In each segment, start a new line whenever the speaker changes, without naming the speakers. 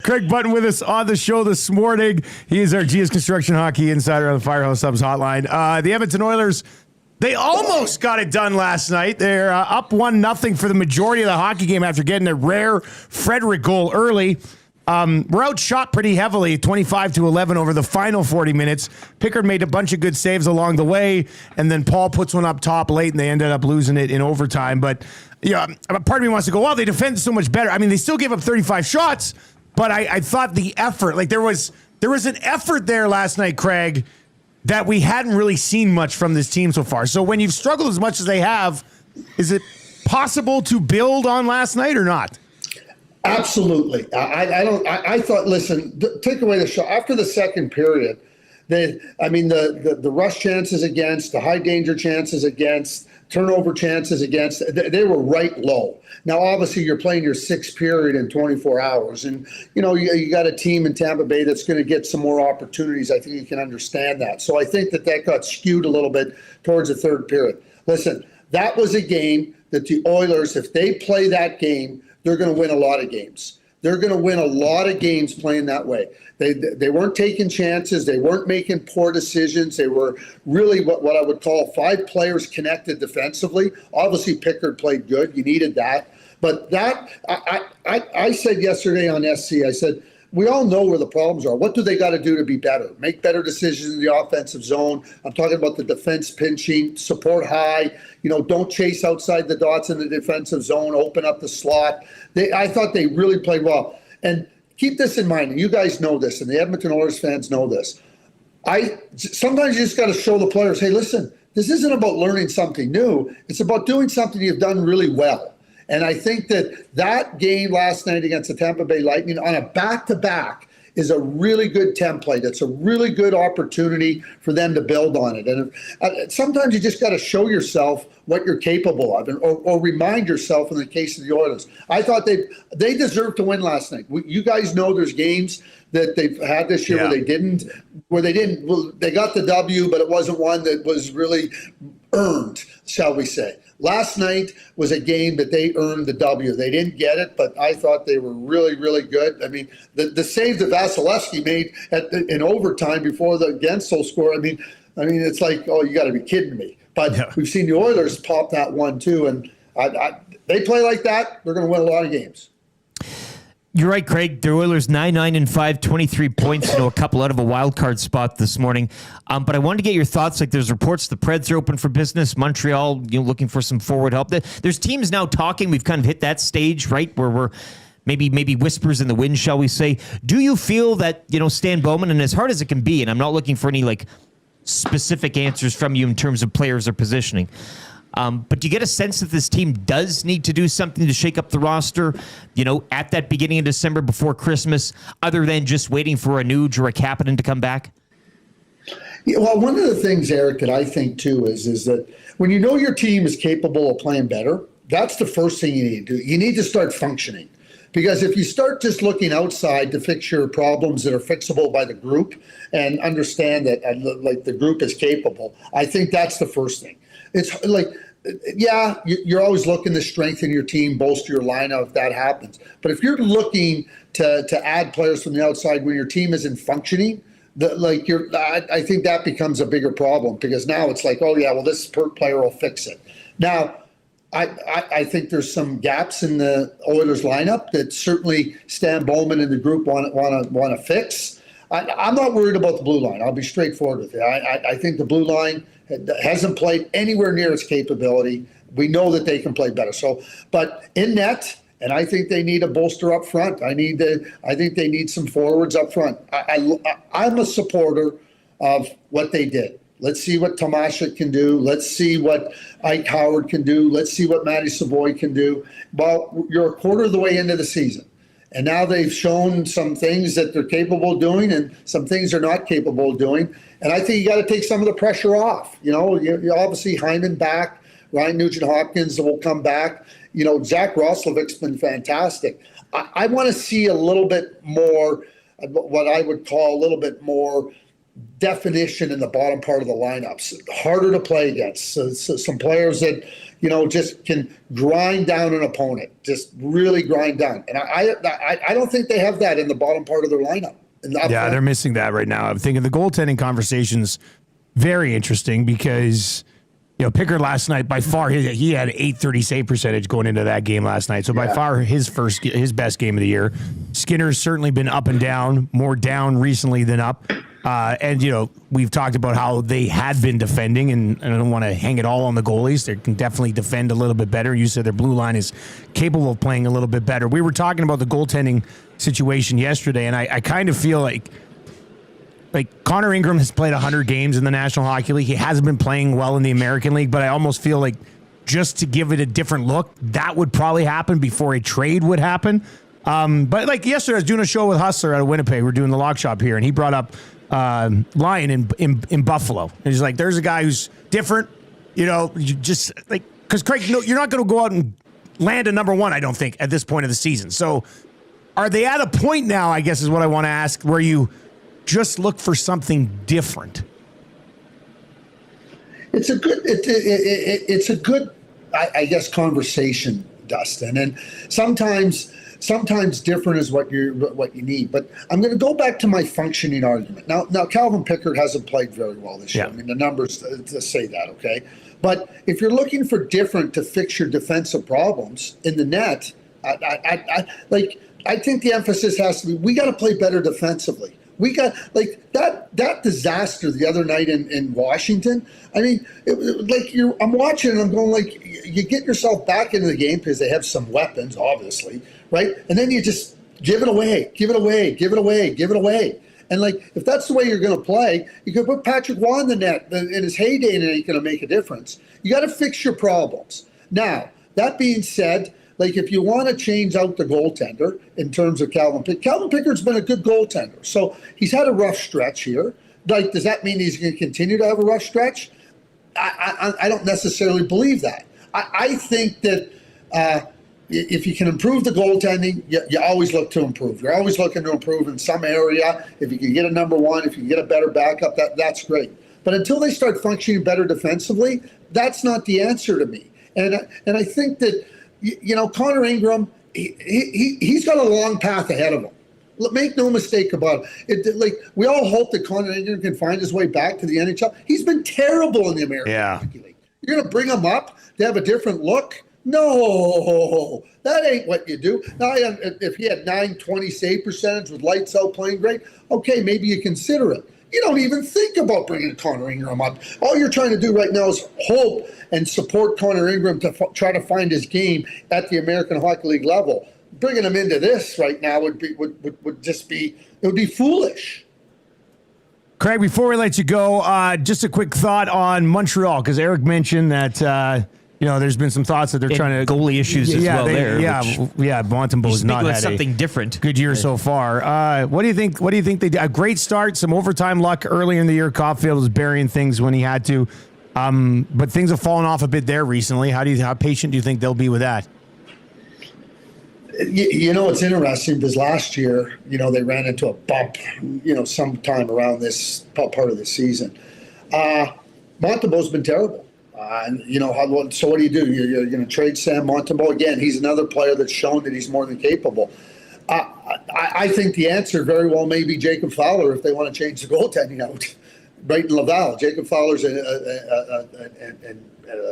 Craig Button with us on the show this morning. He is our GS Construction Hockey Insider on the Firehouse Subs Hotline. The Edmonton Oilers, they almost got it done last night. They're up 1-0 for the majority of the hockey game after getting a rare Frederick goal early. We're outshot pretty heavily, 25-11 over the final 40 minutes. Pickard made a bunch of good saves along the way, and then Paul puts one up top late, and they ended up losing it in overtime. But yeah, part of me wants to go, well, they defend so much better. I mean, they still gave up 35 shots, but I thought the effort, like there was an effort there last night, Craig, that we hadn't really seen much from this team so far. So when you've struggled as much as they have, is it possible to build on last night or not?
Absolutely. I thought, listen, take away the shot after the second period. The rush chances against, the high danger chances against, turnover chances against, they were right low. Now, obviously, you're playing your sixth period in 24 hours. And, you got a team in Tampa Bay that's going to get some more opportunities. I think you can understand that. So I think that got skewed a little bit towards the third period. Listen, that was a game that the Oilers, if they play that game, they're going to win a lot of games. They're going to win a lot of games playing that way. They weren't taking chances. They weren't making poor decisions. They were really what I would call 5 players connected defensively. Obviously, Pickard played good. You needed that. But that, I said yesterday on SC, I said, we all know where the problems are. What do they got to do to be better? Make better decisions in the offensive zone. I'm talking about the defense pinching, support high. Don't chase outside the dots in the defensive zone. Open up the slot. I thought they really played well. And keep this in mind, and you guys know this, and the Edmonton Oilers fans know this. Sometimes you just got to show the players, hey, listen, this isn't about learning something new. It's about doing something you've done really well. And I think that game last night against the Tampa Bay Lightning on a back-to-back is a really good template. It's a really good opportunity for them to build on it. And sometimes you just got to show yourself what you're capable of, or remind yourself in the case of the Oilers. I thought they deserved to win last night. You guys know there's games that they've had this year where they didn't. Well, they got the W, but it wasn't one that was really earned, shall we say. Last night was a game that they earned the W. They didn't get it, but I thought they were really, really good. I mean, the save that Vasilevsky made in overtime before the Gensel score, I mean, it's like, oh, you got to be kidding me. But we've seen the Oilers pop that one too, and they play like that, they're going to win a lot of games.
You're right, Craig. The Oilers 9-9-5, 23 points, a couple out of a wild card spot this morning. But I wanted to get your thoughts. Like, there's reports the Preds are open for business. Montreal, looking for some forward help. There's teams now talking. We've kind of hit that stage, right, where we're maybe whispers in the wind, shall we say. Do you feel that Stan Bowman, and as hard as it can be, and I'm not looking for any specific answers from you in terms of players or positioning. But do you get a sense that this team does need to do something to shake up the roster, at that beginning of December before Christmas, other than just waiting for a Nuge or a Kapanen to come back?
Yeah, well, one of the things, Eric, that I think too is that when your team is capable of playing better, that's the first thing you need to do. You need to start functioning. Because if you start just looking outside to fix your problems that are fixable by the group and understand that the group is capable, I think that's the first thing. It's like, you're always looking to strengthen your team, bolster your lineup if that happens. But if you're looking to add players from the outside when your team isn't functioning, I think that becomes a bigger problem, because now it's like, oh yeah, well, this player will fix it. Now, I think there's some gaps in the Oilers lineup that certainly Stan Bowman and the group want to fix. I'm not worried about the blue line. I'll be straightforward with you. I think the blue line hasn't played anywhere near its capability. We know that they can play better. But in net, and I think they need a bolster up front. I think they need some forwards up front. I'm a supporter of what they did. Let's see what Tomášek can do. Let's see what Ike Howard can do. Let's see what Matty Savoy can do. Well, you're a quarter of the way into the season. And now they've shown some things that they're capable of doing and some things they're not capable of doing. And I think you got to take some of the pressure off. You obviously Hyman back, Ryan Nugent-Hopkins will come back. Zach Roslovic's been fantastic. I want to see a little bit more, what I would call a little bit more definition in the bottom part of the lineups, harder to play against. So some players that, just can grind down an opponent, just really grind down. And I don't think they have that in the bottom part of their lineup.
Yeah, they're missing that right now. I'm thinking the goaltending conversation's very interesting because, Pickard last night, by far, he had .830 save percentage going into that game last night. So by far his best game of the year. Skinner's certainly been up and down, more down recently than up. And we've talked about how they had been defending, and I don't want to hang it all on the goalies. They can definitely defend a little bit better. You said their blue line is capable of playing a little bit better. We were talking about the goaltending situation yesterday, and I kind of feel like Connor Ingram has played 100 games in the National Hockey League. He hasn't been playing well in the American League, but I almost feel like just to give it a different look, that would probably happen before a trade would happen. But yesterday, I was doing a show with Hustler out of Winnipeg. We're doing the Lock Shop here, and he brought up Lyon in Buffalo. And he's like, there's a guy who's different, you just because Craig, you're not going to go out and land a number one, I don't think, at this point of the season. So are they at a point now, I guess is what I want to ask, where you just look for something different? It's a good, I guess, conversation, Dustin. And sometimes different is what you need. But I'm going to go back to my functioning argument. Now Calvin Pickard hasn't played very well this year. I mean, the numbers say that, okay? But if you're looking for different to fix your defensive problems in the net, I think the emphasis has to be, we got to play better defensively. We got that disaster the other night in Washington. I mean, I'm watching and I'm going you get yourself back into the game because they have some weapons, obviously, right? And then you just give it away. And if that's the way you're going to play, you could put Patrick Waugh in the net in his heyday and it ain't going to make a difference. You got to fix your problems. Now, that being said, if you want to change out the goaltender in terms of Calvin Pickard's been a good goaltender. So he's had a rough stretch here. Does that mean he's going to continue to have a rough stretch? I don't necessarily believe that. I think that if you can improve the goaltending, you always look to improve. You're always looking to improve in some area. If you can get a number one, if you can get a better backup, that's great. But until they start functioning better defensively, that's not the answer to me. And I think that, Connor Ingram, he's got a long path ahead of him. Make no mistake about it. We all hope that Connor Ingram can find his way back to the NHL. He's been terrible in the American Hockey League. You're going to bring him up to have a different look? No, that ain't what you do. Now, if he had .920 save percentage with lights out playing great, okay, maybe you consider it. You don't even think about bringing Connor Ingram up. All you're trying to do right now is hope and support Connor Ingram to try to find his game at the American Hockey League level. Bringing him into this right now would be foolish. Craig, before we let you go, just a quick thought on Montreal, because Eric mentioned that there's been some thoughts that they're trying to
goalie issues as well.
Montembeau's not had
something different.
Good year so far. What do you think? What do you think they did? A great start, some overtime luck earlier in the year. Caulfield was burying things when he had to, but things have fallen off a bit there recently. How patient do you think they'll be with that?
It's interesting because last year, they ran into a bump, sometime around this part of the season. Montembeau's been terrible. So what do you do? You're going to trade Sam Montembeau again. He's another player that's shown that he's more than capable. I think the answer very well may be Jacob Fowler if they want to change the goaltending out. Right in Laval, Jacob Fowler's a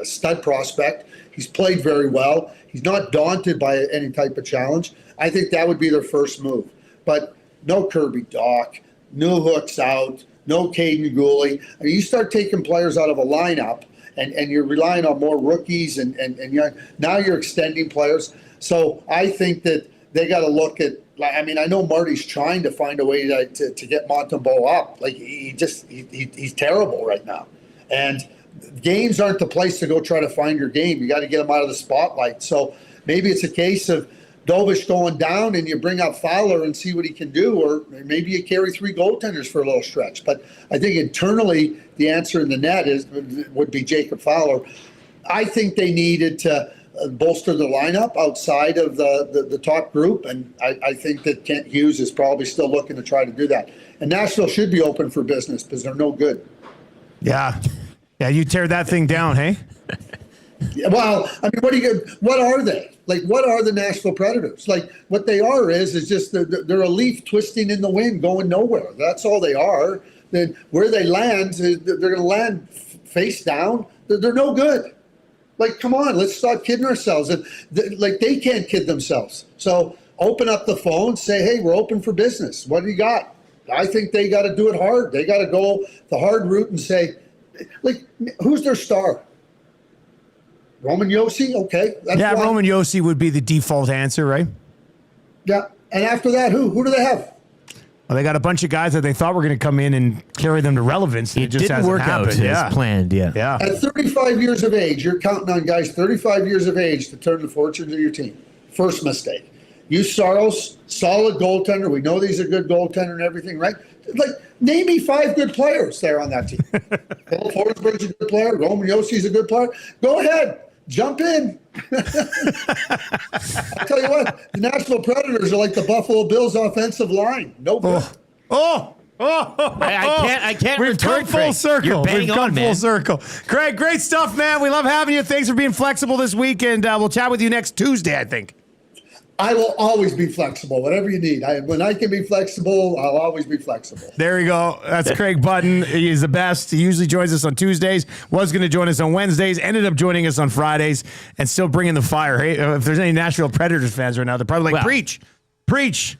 stud prospect. He's played very well. He's not daunted by any type of challenge. I think that would be their first move. But no Kirby Dach, no Hooks out, no Caden Gooley. I mean, you start taking players out of a lineup, and you're relying on more rookies, and now you're extending players. So I think that they got to look at. I mean, I know Marty's trying to find a way to get Montembeau up. He's terrible right now, and games aren't the place to go try to find your game. You got to get him out of the spotlight. So maybe it's a case of Dovish going down and you bring up Fowler and see what he can do, or maybe you carry three goaltenders for a little stretch. But I think internally the answer in the net would be Jacob Fowler. I think they needed to bolster the lineup outside of the top group. And I think that Kent Hughes is probably still looking to try to do that. And Nashville should be open for business because they're no good.
Yeah. Yeah, you tear that thing down, hey?
Yeah, well, I mean, what are they? Like, what are the Nashville Predators? Like, what they are is just they're a leaf twisting in the wind, going nowhere. That's all they are. Then where they land, they're going to land face down. They're no good. Like, come on, let's stop kidding ourselves. And like, they can't kid themselves. So open up the phone, say, hey, we're open for business. What do you got? I think they got to do it hard. They got to go the hard route and say, like, who's their star? Roman Josi? Okay.
That's Roman Josi would be the default answer, right?
Yeah. And after that, who do they have?
Well, they got a bunch of guys that they thought were going to come in and carry them to relevance.
It
just
didn't
hasn't
work
happened.
out as planned, yeah.
At 35 years of age, you're counting on guys 35 years of age to turn the fortunes of your team. First mistake. You Saros, solid goaltender. We know he's a good goaltender and everything, right? Like, name me 5 good players there on that team. Paul Forsberg's a good player. Roman Josi's a good player. Go ahead. Jump in. I'll tell you what, the Nashville Predators are like the Buffalo Bills offensive line. No good.
I can't
We've
return,
come full
Craig.
circle.
You're bang
We've come
on, man.
full circle. Craig, great stuff, man. We love having you. Thanks for being flexible this week, and we'll chat with you next Tuesday, I think.
I will always be flexible, whatever you need. When I can be flexible, I'll always be flexible.
There you go. That's Craig Button. He is the best. He usually joins us on Tuesdays, was going to join us on Wednesdays, ended up joining us on Fridays, and still bringing the fire. Hey, if there's any Nashville Predators fans right now, they're probably like, preach.